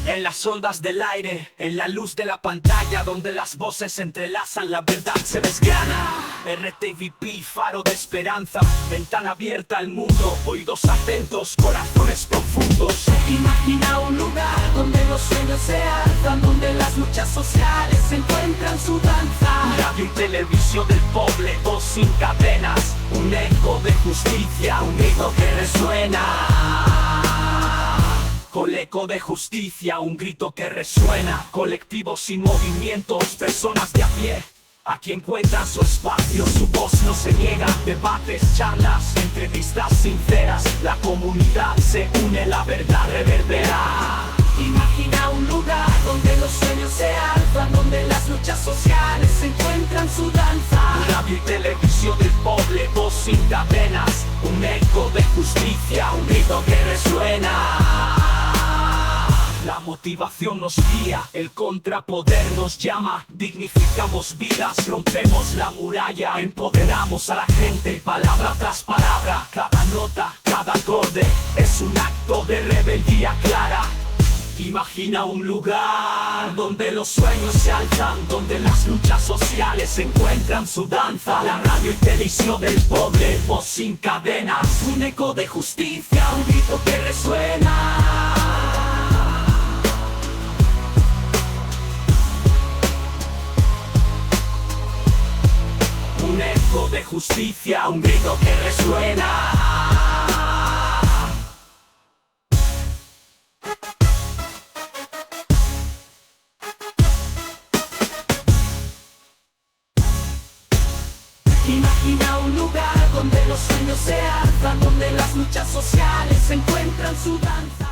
En las ondas del aire, en la luz de la pantalla, donde las voces se entrelazan, la verdad se desgrana. RTVP, faro de esperanza, ventana abierta al mundo, oídos atentos, corazones profundos. Imagina un lugar donde los sueños se alzan, donde las luchas sociales encuentran su danza. Radio y televisión del poble, voz sin cadenas, un eco de justicia, un grito que resuena. Con el eco de justicia, un grito que resuena. Colectivos sin movimientos, personas de a pie, aquí encuentran su espacio, su voz no se niega. Debates, charlas, entrevistas sinceras, la comunidad se une, la verdad reverbera. Imagina un lugar donde los sueños se alzan, donde las luchas sociales encuentran su danza. Radio y televisión del poble, voz sin cadenas, un eco de justicia, un grito que resuena. La motivación nos guía, el contrapoder nos llama. Dignificamos vidas, rompemos la muralla, empoderamos a la gente, palabra tras palabra. Cada nota, cada acorde es un acto de rebeldía clara. Imagina un lugar donde los sueños se alzan, donde las luchas sociales encuentran su danza. La radio y televisión del poble, voz sin cadenas, un eco de justicia, un grito que resuena. Un eco de justicia, un grito que resuena. Imagina un lugar donde los sueños se alzan, donde las luchas sociales encuentran su danza.